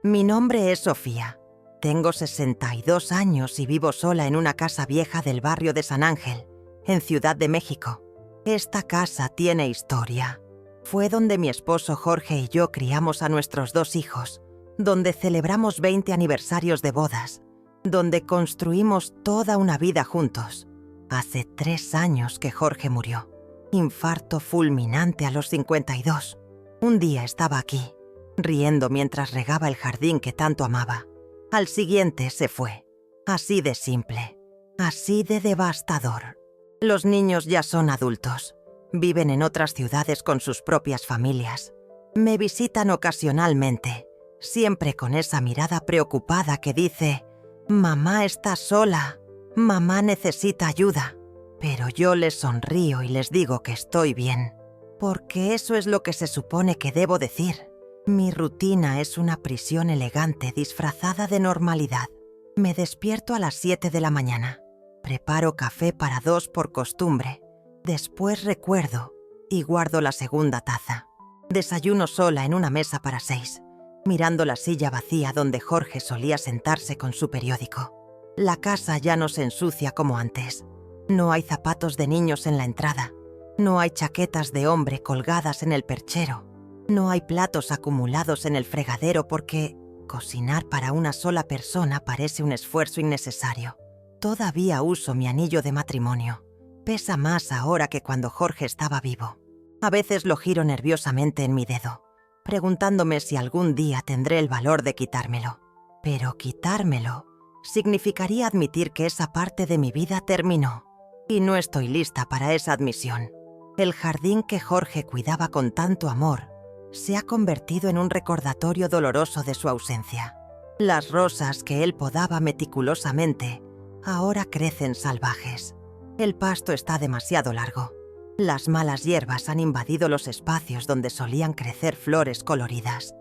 Mi nombre es Sofía. Tengo 62 años y vivo sola en una casa vieja del barrio de San Ángel, en Ciudad de México. Esta casa tiene historia. Fue donde mi esposo Jorge y yo criamos a nuestros 2 hijos, donde celebramos 20 aniversarios de bodas, donde construimos toda una vida juntos. Hace 3 años que Jorge murió. Infarto fulminante a los 52. Un día estaba aquí, riendo mientras regaba el jardín que tanto amaba. Al siguiente se fue. Así de simple, así de devastador. Los niños ya son adultos. Viven en otras ciudades con sus propias familias. Me visitan ocasionalmente, siempre con esa mirada preocupada que dice: «Mamá está sola, mamá necesita ayuda». Pero yo les sonrío y les digo que estoy bien, porque eso es lo que se supone que debo decir. Mi rutina es una prisión elegante disfrazada de normalidad. Me despierto a las 7 de la mañana. Preparo café para 2 por costumbre. Después recuerdo y guardo la segunda taza. Desayuno sola en una mesa para 6, mirando la silla vacía donde Jorge solía sentarse con su periódico. La casa ya no se ensucia como antes. No hay zapatos de niños en la entrada. No hay chaquetas de hombre colgadas en el perchero. No hay platos acumulados en el fregadero porque cocinar para una sola persona parece un esfuerzo innecesario. Todavía uso mi anillo de matrimonio. Pesa más ahora que cuando Jorge estaba vivo. A veces lo giro nerviosamente en mi dedo, preguntándome si algún día tendré el valor de quitármelo. Pero quitármelo significaría admitir que esa parte de mi vida terminó. Y no estoy lista para esa admisión. El jardín que Jorge cuidaba con tanto amor se ha convertido en un recordatorio doloroso de su ausencia. Las rosas que él podaba meticulosamente ahora crecen salvajes. El pasto está demasiado largo. Las malas hierbas han invadido los espacios donde solían crecer flores coloridas.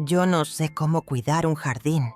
Yo no sé cómo cuidar un jardín.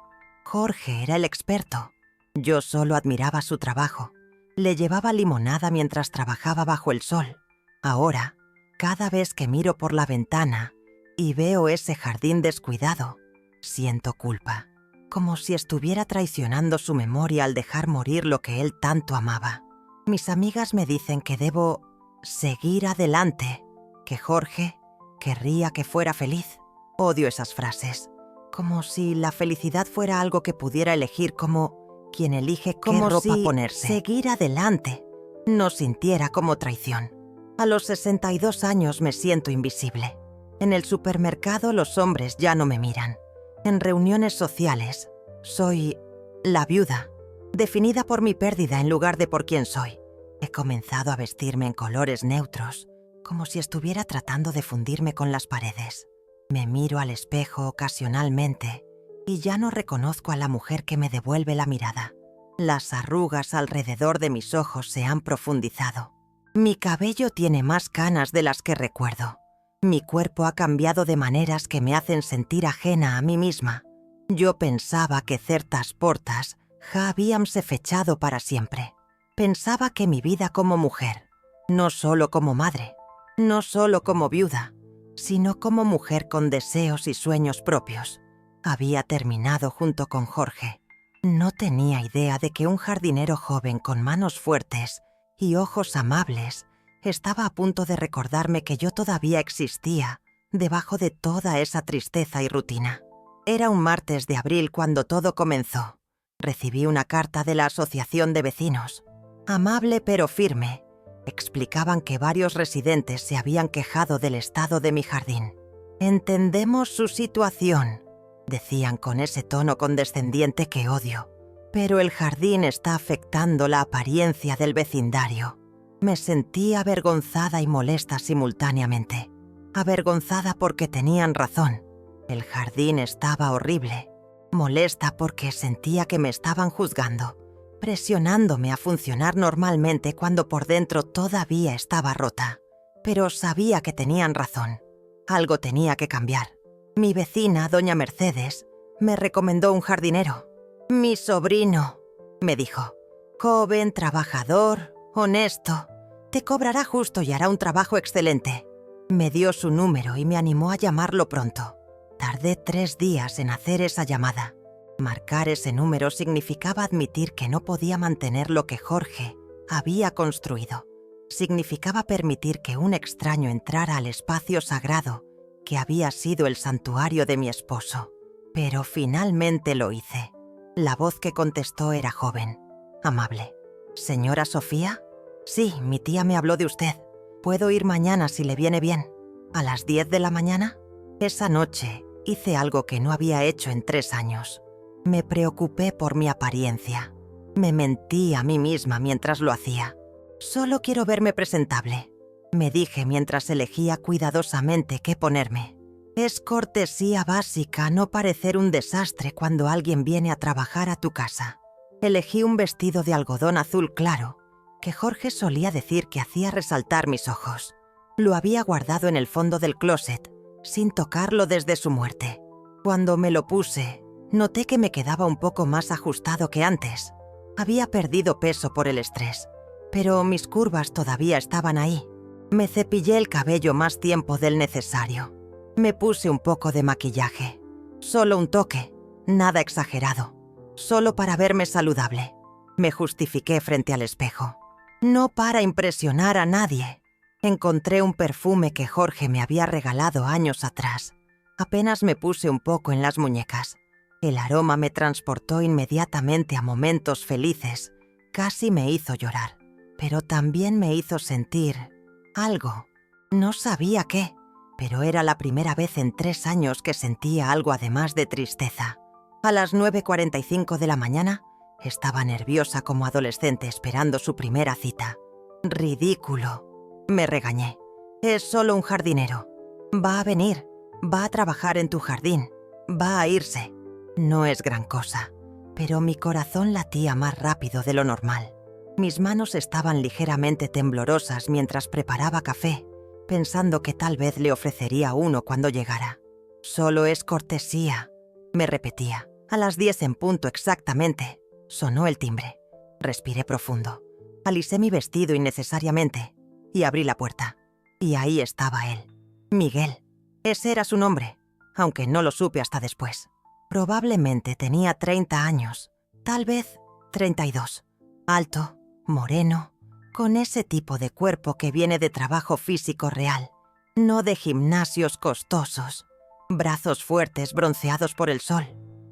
Jorge era el experto. Yo solo admiraba su trabajo. Le llevaba limonada mientras trabajaba bajo el sol. Ahora, cada vez que miro por la ventana y veo ese jardín descuidado, siento culpa, como si estuviera traicionando su memoria al dejar morir lo que él tanto amaba. Mis amigas me dicen que debo seguir adelante, que Jorge querría que fuera feliz. Odio esas frases, como si la felicidad fuera algo que pudiera elegir, como quien elige qué ropa ponerse. Seguir adelante no sintiera como traición. A los 62 años me siento invisible. En el supermercado los hombres ya no me miran. En reuniones sociales soy la viuda, definida por mi pérdida en lugar de por quién soy. He comenzado a vestirme en colores neutros, como si estuviera tratando de fundirme con las paredes. Me miro al espejo ocasionalmente y ya no reconozco a la mujer que me devuelve la mirada. Las arrugas alrededor de mis ojos se han profundizado. Mi cabello tiene más canas de las que recuerdo. Mi cuerpo ha cambiado de maneras que me hacen sentir ajena a mí misma. Jo pensava que certes portes ja habíamse fechado para siempre. Pensaba que mi vida como mujer, no solo como madre, no solo como viuda, sino como mujer con deseos y sueños propios, había terminado junto con Jorge. No tenía idea de que un jardinero joven con manos fuertes y ojos amables estaba a punto de recordarme que yo todavía existía debajo de toda esa tristeza y rutina. Era un martes de abril cuando todo comenzó. Recibí una carta de la asociación de vecinos. Amable pero firme, explicaban que varios residentes se habían quejado del estado de mi jardín. Entendemos su situación, decían con ese tono condescendiente que odio, pero el jardín está afectando la apariencia del vecindario. Me sentí avergonzada y molesta simultáneamente. Avergonzada porque tenían razón. El jardín estaba horrible. Molesta porque sentía que me estaban juzgando, presionándome a funcionar normalmente cuando por dentro todavía estaba rota. Pero sabía que tenían razón. Algo tenía que cambiar. Mi vecina, doña Mercedes, me recomendó un jardinero. Mi sobrino, me dijo. Joven, trabajador, honesto. Te cobrará justo y hará un trabajo excelente. Me dio su número y me animó a llamarlo pronto. Tardé 3 días en hacer esa llamada. Marcar ese número significaba admitir que no podía mantener lo que Jorge había construido. Significaba permitir que un extraño entrara al espacio sagrado que había sido el santuario de mi esposo. Pero finalmente lo hice. La voz que contestó era joven, amable. ¿Señora Sofía? Sí, mi tía me habló de usted. ¿Puedo ir mañana si le viene bien? ¿A las 10 de la mañana? Esa noche hice algo que no había hecho en 3 años. Me preocupé por mi apariencia. Me mentí a mí misma mientras lo hacía. Solo quiero verme presentable, me dije mientras elegía cuidadosamente qué ponerme. Es cortesía básica no parecer un desastre cuando alguien viene a trabajar a tu casa. Elegí un vestido de algodón azul claro, que Jorge solía decir que hacía resaltar mis ojos. Lo había guardado en el fondo del closet, sin tocarlo desde su muerte. Cuando me lo puse, noté que me quedaba un poco más ajustado que antes. Había perdido peso por el estrés, pero mis curvas todavía estaban ahí. Me cepillé el cabello más tiempo del necesario. Me puse un poco de maquillaje. Solo un toque, nada exagerado. Solo para verme saludable. Me justifiqué frente al espejo. No para impresionar a nadie. Encontré un perfume que Jorge me había regalado años atrás. Apenas me puse un poco en las muñecas. El aroma me transportó inmediatamente a momentos felices. Casi me hizo llorar. Pero también me hizo sentir algo. No sabía qué, pero era la primera vez en 3 años que sentía algo además de tristeza. A las 9:45 de la mañana, estaba nerviosa como adolescente esperando su primera cita. Ridículo, me regañé. Es solo un jardinero. Va a venir, va a trabajar en tu jardín, va a irse. No es gran cosa, pero mi corazón latía más rápido de lo normal. Mis manos estaban ligeramente temblorosas mientras preparaba café, pensando que tal vez le ofrecería uno cuando llegara. Solo es cortesía, me repetía. A las 10 en punto exactamente. Sonó el timbre. Respiré profundo. Alisé mi vestido innecesariamente y abrí la puerta. Y ahí estaba él. Miguel. Ese era su nombre, aunque no lo supe hasta después. Probablemente tenía 30 años, tal vez 32. Alto, moreno, con ese tipo de cuerpo que viene de trabajo físico real, no de gimnasios costosos. Brazos fuertes bronceados por el sol,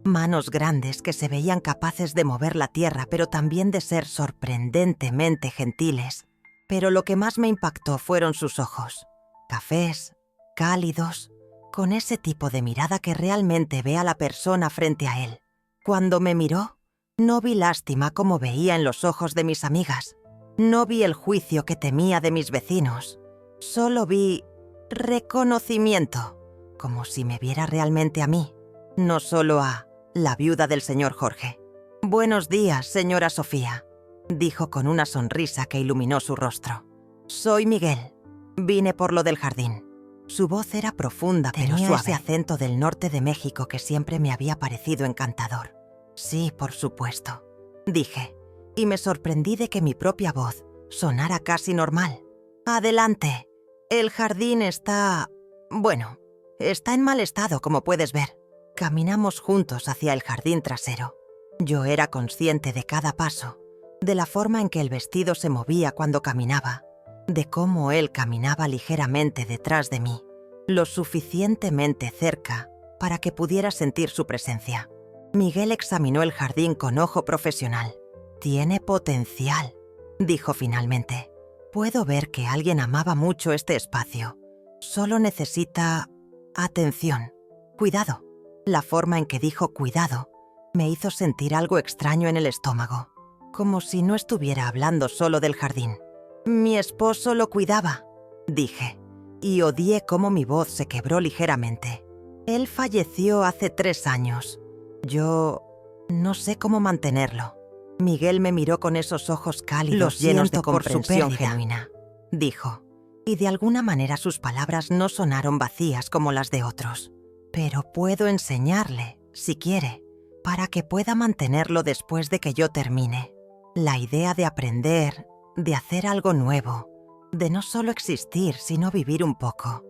manos grandes que se veían capaces de mover la tierra, pero también de ser sorprendentemente gentiles. Pero lo que más me impactó fueron sus ojos, cafés, cálidos, con ese tipo de mirada que realmente ve a la persona frente a él. Cuando me miró, no vi lástima como veía en los ojos de mis amigas. No vi el juicio que temía de mis vecinos. Solo vi reconocimiento, como si me viera realmente a mí, no solo a la viuda del señor Jorge. «Buenos días, señora Sofía», dijo con una sonrisa que iluminó su rostro. «Soy Miguel. Vine por lo del jardín». Su voz era profunda pero suave. Tenía ese acento del norte de México que siempre me había parecido encantador. «Sí, por supuesto», dije, y me sorprendí de que mi propia voz sonara casi normal. «Adelante. El jardín está... bueno, está en mal estado, como puedes ver». Caminamos juntos hacia el jardín trasero. Yo era consciente de cada paso, de la forma en que el vestido se movía cuando caminaba, de cómo él caminaba ligeramente detrás de mí, lo suficientemente cerca para que pudiera sentir su presencia. Miguel examinó el jardín con ojo profesional. «Tiene potencial», dijo finalmente. «Puedo ver que alguien amaba mucho este espacio. Solo necesita atención, cuidado». La forma en que dijo cuidado me hizo sentir algo extraño en el estómago, como si no estuviera hablando solo del jardín. «Mi esposo lo cuidaba», dije, y odié cómo mi voz se quebró ligeramente. «Él falleció hace 3 años. Yo no sé cómo mantenerlo». Miguel me miró con esos ojos cálidos llenos de comprensión genuina, dijo, y de alguna manera sus palabras no sonaron vacías como las de otros. «Pero puedo enseñarle, si quiere, para que pueda mantenerlo después de que yo termine. La idea de aprender, de hacer algo nuevo, de no solo existir, sino vivir un poco.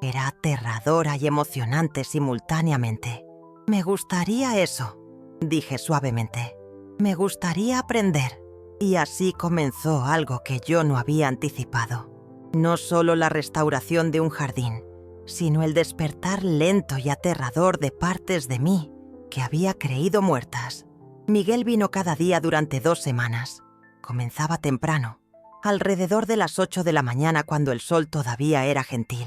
Era aterradora y emocionante simultáneamente. «Me gustaría eso», dije suavemente. «Me gustaría aprender». Y así comenzó algo que yo no había anticipado. No solo la restauración de un jardín, sino el despertar lento y aterrador de partes de mí que había creído muertas. Miguel vino cada día durante 2 semanas. Comenzaba temprano, alrededor de las 8 de la mañana cuando el sol todavía era gentil.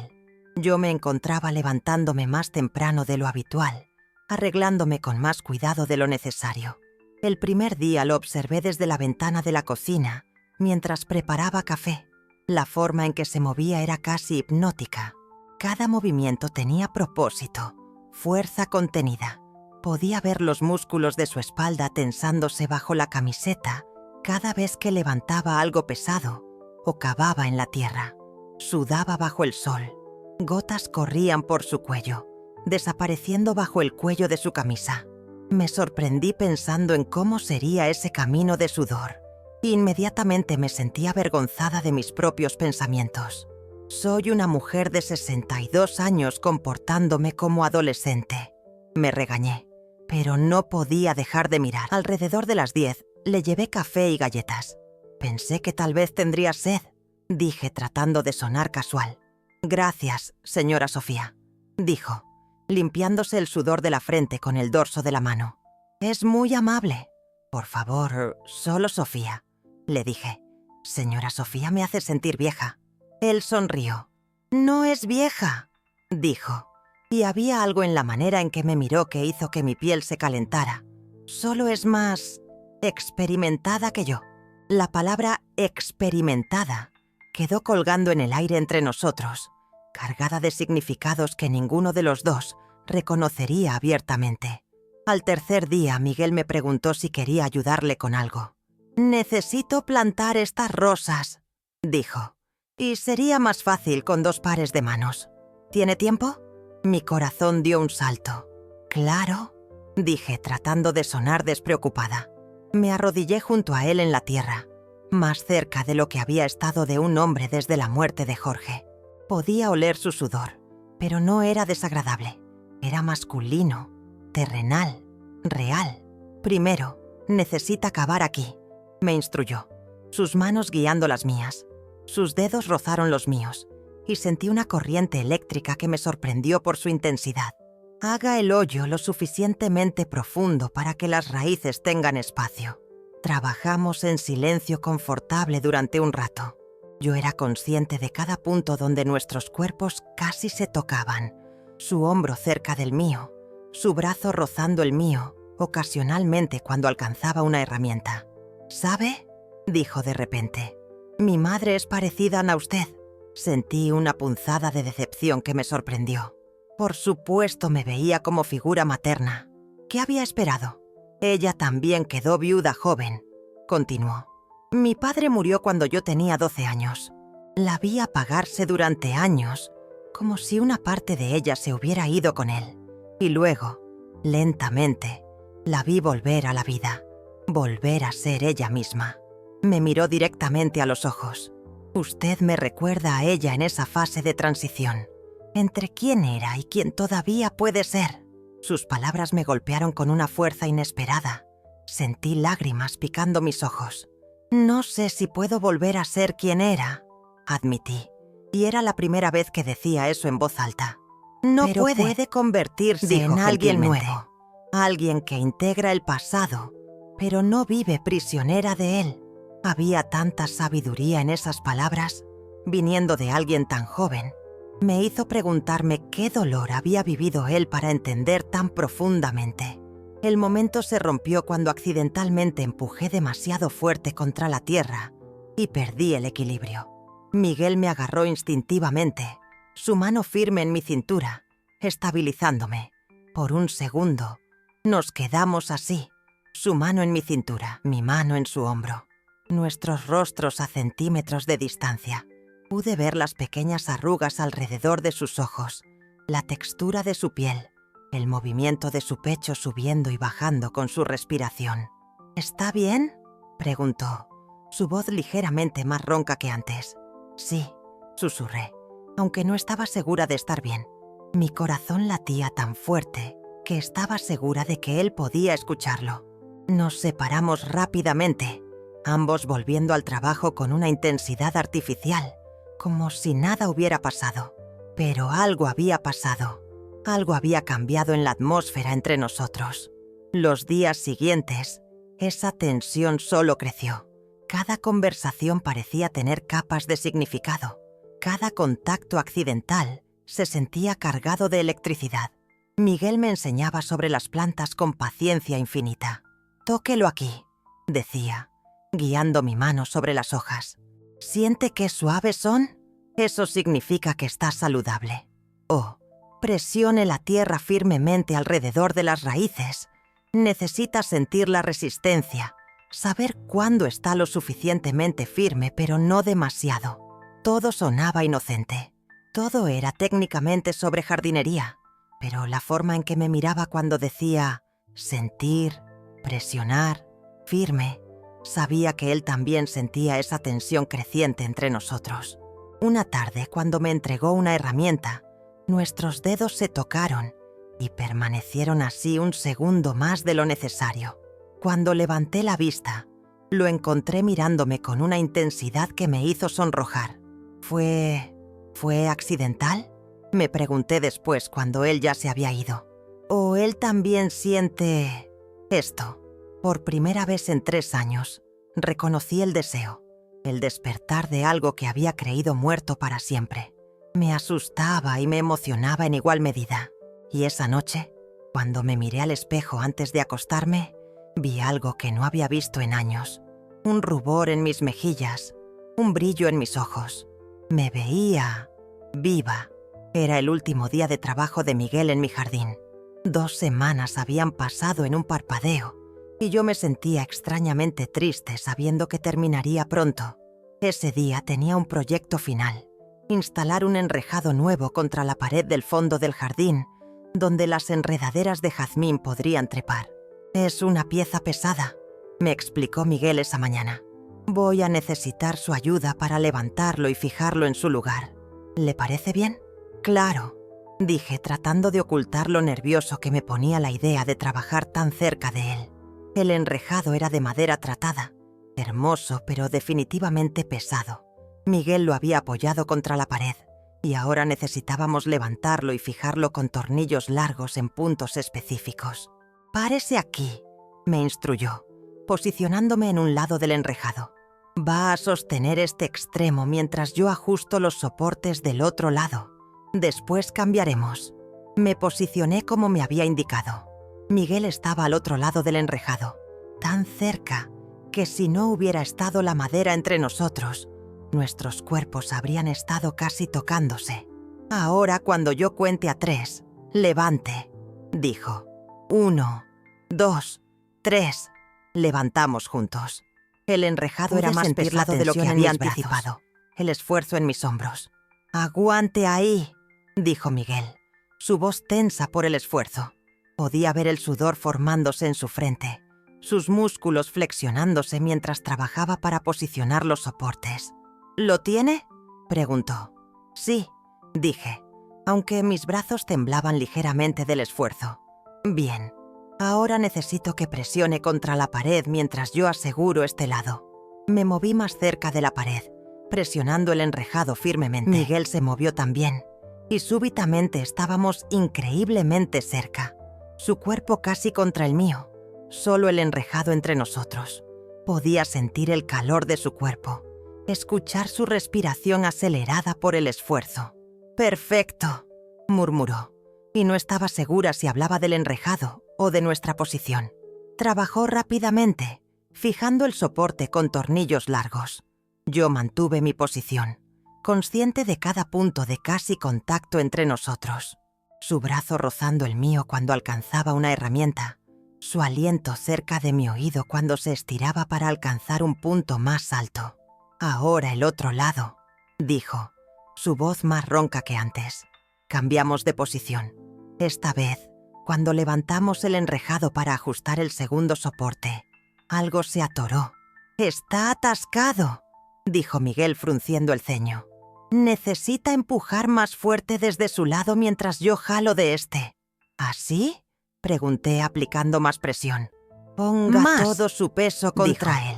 Yo me encontraba levantándome más temprano de lo habitual, arreglándome con más cuidado de lo necesario. El primer día lo observé desde la ventana de la cocina, mientras preparaba café. La forma en que se movía era casi hipnótica. Cada movimiento tenía propósito, fuerza contenida. Podía ver los músculos de su espalda tensándose bajo la camiseta cada vez que levantaba algo pesado o cavaba en la tierra. Sudaba bajo el sol. Gotas corrían por su cuello, desapareciendo bajo el cuello de su camisa. Me sorprendí pensando en cómo sería ese camino de sudor. Inmediatamente me sentí avergonzada de mis propios pensamientos. Soy una mujer de 62 años comportándome como adolescente. Me regañé, pero no podía dejar de mirar. Alrededor de las 10 le llevé café y galletas. Pensé que tal vez tendría sed, dije tratando de sonar casual. «Gracias, señora Sofía», dijo, limpiándose el sudor de la frente con el dorso de la mano. «Es muy amable». «Por favor, solo Sofía», le dije. «Señora Sofía me hace sentir vieja». Él sonrió. «No es vieja», dijo, y había algo en la manera en que me miró que hizo que mi piel se calentara. «Solo es más experimentada que yo». La palabra experimentada quedó colgando en el aire entre nosotros, cargada de significados que ninguno de los dos reconocería abiertamente. Al tercer día, Miguel me preguntó si quería ayudarle con algo. «Necesito plantar estas rosas», dijo, «y sería más fácil con 2 pares de manos. ¿Tiene tiempo?» Mi corazón dio un salto. «Claro», dije tratando de sonar despreocupada. Me arrodillé junto a él en la tierra, más cerca de lo que había estado de un hombre desde la muerte de Jorge. Podía oler su sudor, pero no era desagradable. Era masculino, terrenal, real. «Primero, necesita cavar aquí», me instruyó, sus manos guiando las mías. Sus dedos rozaron los míos, y sentí una corriente eléctrica que me sorprendió por su intensidad. «Haga el hoyo lo suficientemente profundo para que las raíces tengan espacio». Trabajamos en silencio confortable durante un rato. Yo era consciente de cada punto donde nuestros cuerpos casi se tocaban. Su hombro cerca del mío, su brazo rozando el mío, ocasionalmente cuando alcanzaba una herramienta. «¿Sabe?», dijo de repente. «Mi madre es parecida a usted». Sentí una punzada de decepción que me sorprendió. Por supuesto me veía como figura materna. ¿Qué había esperado? «Ella también quedó viuda joven», continuó. «Mi padre murió cuando yo tenía 12 años. La vi apagarse durante años, como si una parte de ella se hubiera ido con él. Y luego, lentamente, la vi volver a la vida, volver a ser ella misma». Me miró directamente a los ojos. «Usted me recuerda a ella en esa fase de transición, entre quién era y quién todavía puede ser». Sus palabras me golpearon con una fuerza inesperada. Sentí lágrimas picando mis ojos. «No sé si puedo volver a ser quien era», admití, y era la primera vez que decía eso en voz alta. «No puede convertirse en alguien nuevo, alguien que integra el pasado, pero no vive prisionera de él». Había tanta sabiduría en esas palabras, viniendo de alguien tan joven. Me hizo preguntarme qué dolor había vivido él para entender tan profundamente. El momento se rompió cuando accidentalmente empujé demasiado fuerte contra la tierra y perdí el equilibrio. Miguel me agarró instintivamente, su mano firme en mi cintura, estabilizándome. Por un segundo, nos quedamos así, su mano en mi cintura, mi mano en su hombro. Nuestros rostros a centímetros de distancia. Pude ver las pequeñas arrugas alrededor de sus ojos, la textura de su piel, el movimiento de su pecho subiendo y bajando con su respiración. «¿Está bien?», preguntó, su voz ligeramente más ronca que antes. «Sí», susurré. aunque no estaba segura de estar bien. Mi corazón latía tan fuerte que estaba segura de que él podía escucharlo. Nos separamos rápidamente, ambos volviendo al trabajo con una intensidad artificial, como si nada hubiera pasado. Pero algo había pasado. Algo había cambiado en la atmósfera entre nosotros. Los días siguientes, esa tensión solo creció. Cada conversación parecía tener capas de significado. Cada contacto accidental se sentía cargado de electricidad. Miguel me enseñaba sobre las plantas con paciencia infinita. «Tóquelo aquí», decía, guiando mi mano sobre las hojas. «¿Siente qué suaves son? Eso significa que está saludable». «Oh, presione la tierra firmemente alrededor de las raíces. Necesita sentir la resistencia, saber cuándo está lo suficientemente firme, pero no demasiado». Todo sonaba inocente. Todo era técnicamente sobre jardinería, pero la forma en que me miraba cuando decía sentir, presionar, firme, sabía que él también sentía esa tensión creciente entre nosotros. Una tarde, cuando me entregó una herramienta, nuestros dedos se tocaron y permanecieron así un segundo más de lo necesario. Cuando levanté la vista, lo encontré mirándome con una intensidad que me hizo sonrojar. ¿Fue accidental?, me pregunté después cuando él ya se había ido. ¿O él también siente esto? Por primera vez en 3 años, reconocí el deseo, el despertar de algo que había creído muerto para siempre. Me asustaba y me emocionaba en igual medida. Y esa noche, cuando me miré al espejo antes de acostarme, vi algo que no había visto en años. Un rubor en mis mejillas, un brillo en mis ojos. Me veía viva. Era el último día de trabajo de Miguel en mi jardín. 2 semanas habían pasado en un parpadeo y yo me sentía extrañamente triste sabiendo que terminaría pronto. Ese día tenía un proyecto final: instalar un enrejado nuevo contra la pared del fondo del jardín, donde las enredaderas de jazmín podrían trepar. «Es una pieza pesada», me explicó Miguel esa mañana. «Voy a necesitar su ayuda para levantarlo y fijarlo en su lugar. ¿Le parece bien?» «Claro», dije, tratando de ocultar lo nervioso que me ponía la idea de trabajar tan cerca de él. El enrejado era de madera tratada, hermoso pero definitivamente pesado. Miguel lo había apoyado contra la pared y ahora necesitábamos levantarlo y fijarlo con tornillos largos en puntos específicos. «Párese aquí», me instruyó, posicionándome en un lado del enrejado. «Va a sostener este extremo mientras yo ajusto los soportes del otro lado. Después cambiaremos». Me posicioné como me había indicado. Miguel estaba al otro lado del enrejado, tan cerca que si no hubiera estado la madera entre nosotros, nuestros cuerpos habrían estado casi tocándose. «Ahora, cuando yo cuente a 3, levante», dijo. 1, 2, 3. Levantamos juntos. El enrejado era más pesado de lo que había anticipado. El esfuerzo en mis hombros. «Aguante ahí», dijo Miguel, su voz tensa por el esfuerzo. Podía ver el sudor formándose en su frente, sus músculos flexionándose mientras trabajaba para posicionar los soportes. «¿Lo tiene?», preguntó. «Sí», dije, aunque mis brazos temblaban ligeramente del esfuerzo. «Bien. Ahora necesito que presione contra la pared mientras yo aseguro este lado». Me moví más cerca de la pared, presionando el enrejado firmemente. Miguel se movió también, y súbitamente estábamos increíblemente cerca. Su cuerpo casi contra el mío, solo el enrejado entre nosotros. Podía sentir el calor de su cuerpo, escuchar su respiración acelerada por el esfuerzo. «Perfecto», murmuró, y no estaba segura si hablaba del enrejado o de nuestra posición. Trabajó rápidamente, fijando el soporte con tornillos largos. Yo mantuve mi posición, consciente de cada punto de casi contacto entre nosotros. Su brazo rozando el mío cuando alcanzaba una herramienta, su aliento cerca de mi oído cuando se estiraba para alcanzar un punto más alto. «Ahora el otro lado», dijo, su voz más ronca que antes. Cambiamos de posición. Esta vez, cuando levantamos el enrejado para ajustar el segundo soporte, algo se atoró. «Está atascado», dijo Miguel frunciendo el ceño. Necesita empujar más fuerte desde su lado mientras yo jalo de este. ¿Así? Pregunté aplicando más presión. Ponga Más, todo su peso contra él.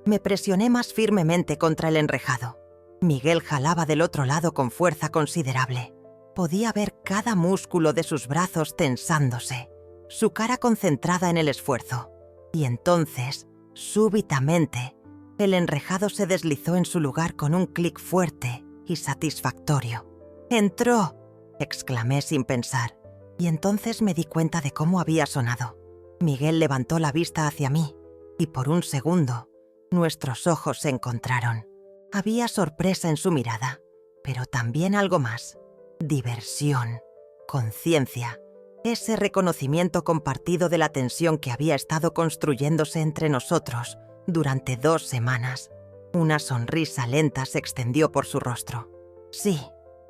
Me presioné más firmemente contra el enrejado. Miguel jalaba del otro lado con fuerza considerable. Podía ver cada músculo de sus brazos tensándose, su cara concentrada en el esfuerzo. Y entonces, súbitamente, el enrejado se deslizó en su lugar con un clic fuerte y satisfactorio. «¡Entró!», exclamé sin pensar, y entonces me di cuenta de cómo había sonado. Miguel levantó la vista hacia mí, y por un segundo, nuestros ojos se encontraron. Había sorpresa en su mirada, pero también algo más. Diversión, conciencia, ese reconocimiento compartido de la tensión que había estado construyéndose entre nosotros durante 2 semanas. Una sonrisa lenta se extendió por su rostro. «Sí»,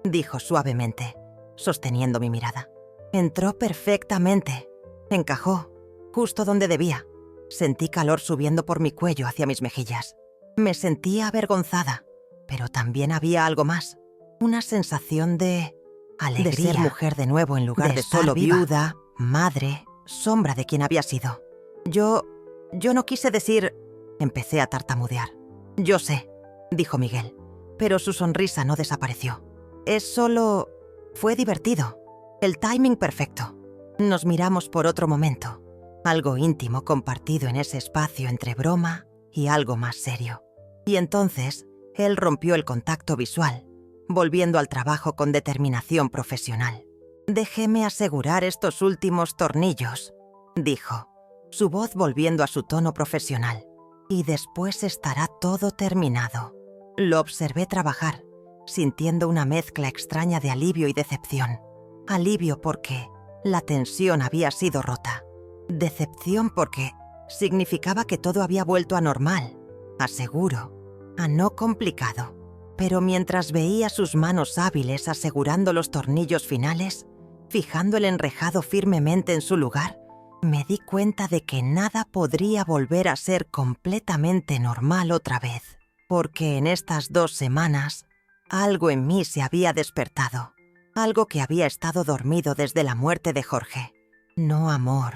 dijo suavemente, sosteniendo mi mirada. «Entró perfectamente. Encajó, justo donde debía». Sentí calor subiendo por mi cuello hacia mis mejillas. Me sentía avergonzada, pero también había algo más. Una sensación de alegría, de ser mujer de nuevo en lugar de solo viuda, madre, sombra de quien había sido. Yo no quise decir... Empecé a tartamudear. «Yo sé», dijo Miguel, pero su sonrisa no desapareció. «Es solo... fue divertido. El timing perfecto». Nos miramos por otro momento. Algo íntimo compartido en ese espacio entre broma y algo más serio. Y entonces, él rompió el contacto visual, volviendo al trabajo con determinación profesional. «Déjeme asegurar estos últimos tornillos», dijo, su voz volviendo a su tono profesional. «Y después estará todo terminado». Lo observé trabajar, sintiendo una mezcla extraña de alivio y decepción. Alivio porque la tensión había sido rota. Decepción porque significaba que todo había vuelto a normal, a seguro, a no complicado. Pero mientras veía sus manos hábiles asegurando los tornillos finales, fijando el enrejado firmemente en su lugar, me di cuenta de que nada podría volver a ser completamente normal otra vez, porque en estas 2 semanas algo en mí se había despertado, algo que había estado dormido desde la muerte de Jorge. No amor,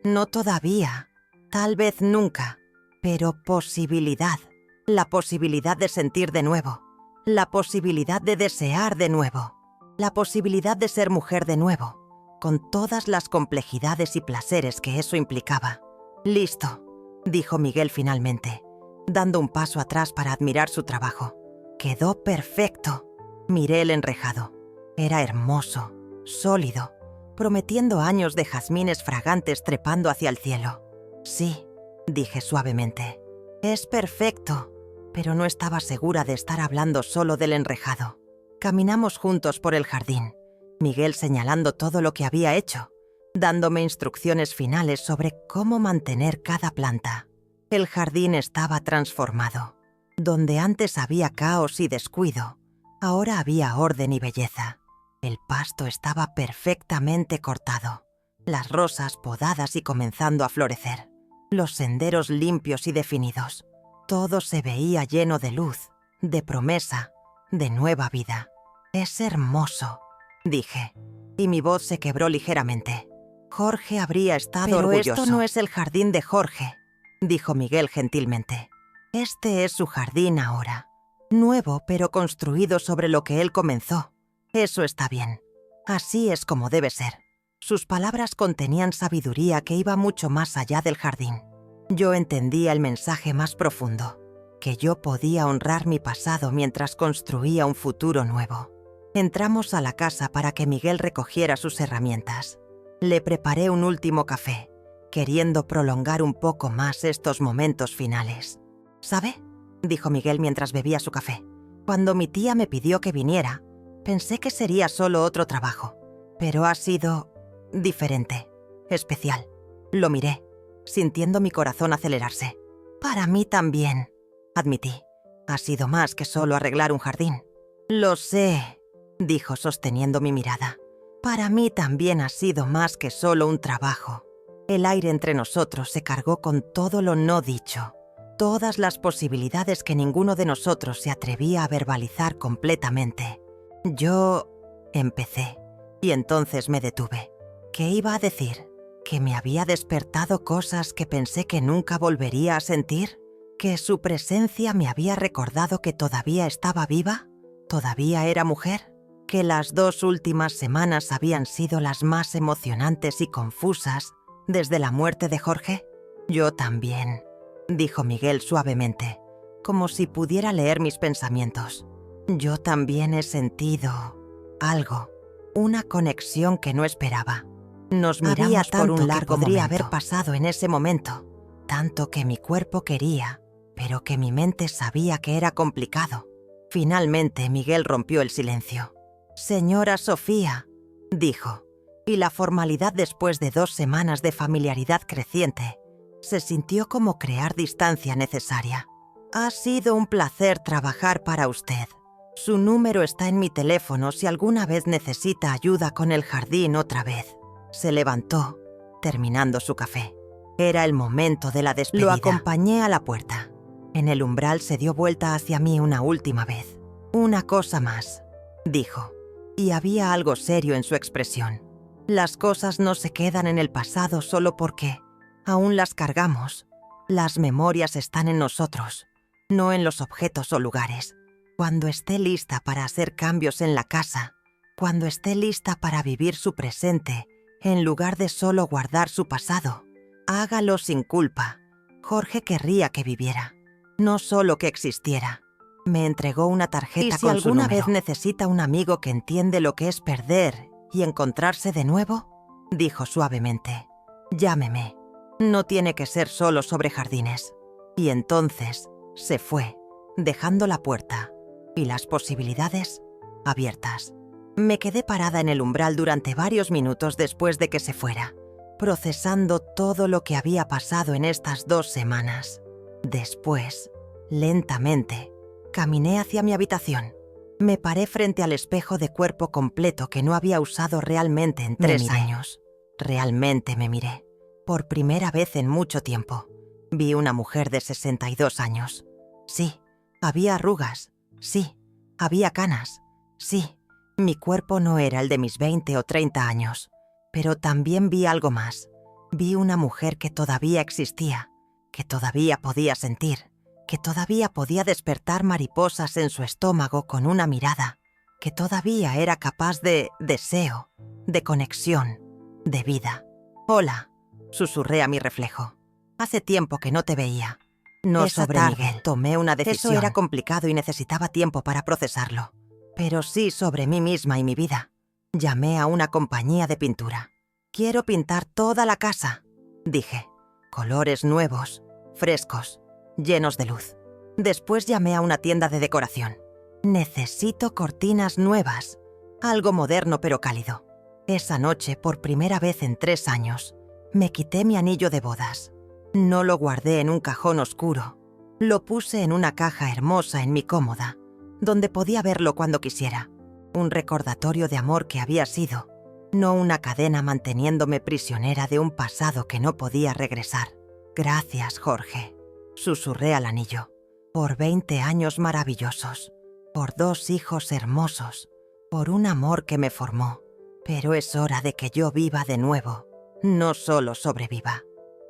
no todavía, tal vez nunca, pero posibilidad, la posibilidad de sentir de nuevo, la posibilidad de desear de nuevo, la posibilidad de ser mujer de nuevo, con todas las complejidades y placeres que eso implicaba. «Listo», dijo Miguel finalmente, dando un paso atrás para admirar su trabajo. «Quedó perfecto». Miré el enrejado. Era hermoso, sólido, prometiendo años de jazmines fragantes trepando hacia el cielo. «Sí», dije suavemente, «es perfecto», pero no estaba segura de estar hablando solo del enrejado. Caminamos juntos por el jardín, Miguel señalando todo lo que había hecho, dándome instrucciones finales sobre cómo mantener cada planta. El jardín estaba transformado. Donde antes había caos y descuido, ahora había orden y belleza. El pasto estaba perfectamente cortado, las rosas podadas y comenzando a florecer, los senderos limpios y definidos. Todo se veía lleno de luz, de promesa, de nueva vida. «Es hermoso», dije, y mi voz se quebró ligeramente. Jorge habría estado orgulloso. «Pero esto no es el jardín de Jorge», dijo Miguel gentilmente. «Este es su jardín ahora. Nuevo, pero construido sobre lo que él comenzó. Eso está bien. Así es como debe ser». Sus palabras contenían sabiduría que iba mucho más allá del jardín. Yo entendía el mensaje más profundo, que yo podía honrar mi pasado mientras construía un futuro nuevo. Entramos a la casa para que Miguel recogiera sus herramientas. Le preparé un último café, queriendo prolongar un poco más estos momentos finales. «¿Sabe?», dijo Miguel mientras bebía su café. «Cuando mi tía me pidió que viniera, pensé que sería solo otro trabajo. Pero ha sido diferente, especial». Lo miré, sintiendo mi corazón acelerarse. «Para mí también», admití. «Ha sido más que solo arreglar un jardín». «Lo sé», dijo sosteniendo mi mirada. «Para mí también ha sido más que solo un trabajo». El aire entre nosotros se cargó con todo lo no dicho, todas las posibilidades que ninguno de nosotros se atrevía a verbalizar completamente. Yo empecé, y entonces me detuve. ¿Qué iba a decir? ¿Que me había despertado cosas que pensé que nunca volvería a sentir? ¿Que su presencia me había recordado que todavía estaba viva? ¿Todavía era mujer? ¿Que las 2 últimas semanas habían sido las más emocionantes y confusas desde la muerte de Jorge? Yo también, dijo Miguel suavemente, como si pudiera leer mis pensamientos. Yo también he sentido algo, una conexión que no esperaba. Nos miramos por un largo momento. Podría haber pasado en ese momento, tanto que mi cuerpo quería, pero que mi mente sabía que era complicado. Finalmente Miguel rompió el silencio. «Señora Sofía», dijo, y la formalidad después de 2 semanas de familiaridad creciente se sintió como crear distancia necesaria. «Ha sido un placer trabajar para usted. Su número está en mi teléfono si alguna vez necesita ayuda con el jardín otra vez». Se levantó, terminando su café. Era el momento de la despedida. Lo acompañé a la puerta. En el umbral se dio vuelta hacia mí una última vez. «Una cosa más», dijo, y había algo serio en su expresión. «Las cosas no se quedan en el pasado solo porque aún las cargamos. Las memorias están en nosotros, no en los objetos o lugares. Cuando esté lista para hacer cambios en la casa, cuando esté lista para vivir su presente, en lugar de solo guardar su pasado, hágalo sin culpa. Jorge querría que viviera, no solo que existiera». Me entregó una tarjeta con su número. «¿Y si alguna vez necesita un amigo que entiende lo que es perder y encontrarse de nuevo?», dijo suavemente, «llámeme. No tiene que ser solo sobre jardines». Y entonces se fue, dejando la puerta y las posibilidades abiertas. Me quedé parada en el umbral durante varios minutos después de que se fuera, procesando todo lo que había pasado en estas 2 semanas. Después, lentamente, caminé hacia mi habitación. Me paré frente al espejo de cuerpo completo que no había usado realmente en 3 años. Realmente me miré. Por primera vez en mucho tiempo. Vi una mujer de 62 años. Sí, había arrugas. Sí, había canas. Sí, mi cuerpo no era el de mis 20 o 30 años. Pero también vi algo más. Vi una mujer que todavía existía, que todavía podía sentir, que todavía podía despertar mariposas en su estómago con una mirada, que todavía era capaz de deseo, de conexión, de vida. «Hola», susurré a mi reflejo. «Hace tiempo que no te veía». No Esa sobre tarde Miguel. Tomé una decisión. Eso Era complicado y necesitaba tiempo para procesarlo. Pero sí sobre mí misma y mi vida. Llamé a una compañía de pintura. «Quiero pintar toda la casa», dije. «Colores nuevos, frescos, llenos de luz». Después llamé a una tienda de decoración. «Necesito cortinas nuevas, algo moderno pero cálido». Esa noche, por primera vez en 3 años, me quité mi anillo de bodas. No lo guardé en un cajón oscuro. Lo puse en una caja hermosa en mi cómoda, donde podía verlo cuando quisiera. Un recordatorio de amor que había sido, no una cadena manteniéndome prisionera de un pasado que no podía regresar. «Gracias, Jorge», susurré al anillo, «por 20 años maravillosos, por 2 hijos hermosos, por un amor que me formó. Pero es hora de que yo viva de nuevo, no solo sobreviva».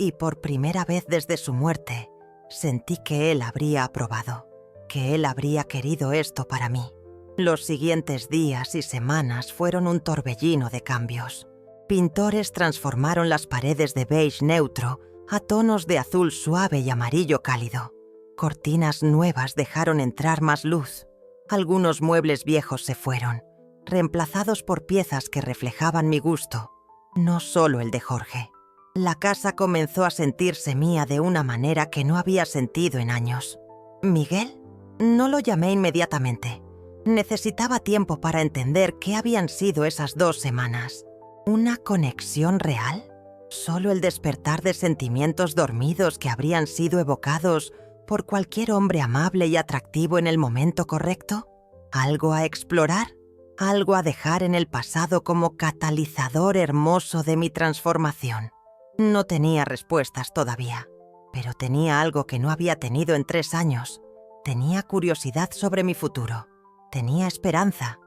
Y por primera vez desde su muerte, sentí que él habría aprobado, que él habría querido esto para mí. Los siguientes días y semanas fueron un torbellino de cambios. Pintores transformaron las paredes de beige neutro a tonos de azul suave y amarillo cálido. Cortinas nuevas dejaron entrar más luz. Algunos muebles viejos se fueron, reemplazados por piezas que reflejaban mi gusto, no solo el de Jorge. La casa comenzó a sentirse mía de una manera que no había sentido en años. ¿Miguel? No lo llamé inmediatamente. Necesitaba tiempo para entender qué habían sido esas 2 semanas. ¿Una conexión real? ¿Solo el despertar de sentimientos dormidos que habrían sido evocados por cualquier hombre amable y atractivo en el momento correcto? ¿Algo a explorar? ¿Algo a dejar en el pasado como catalizador hermoso de mi transformación? No tenía respuestas todavía. Pero tenía algo que no había tenido en 3 años. Tenía curiosidad sobre mi futuro. Tenía esperanza.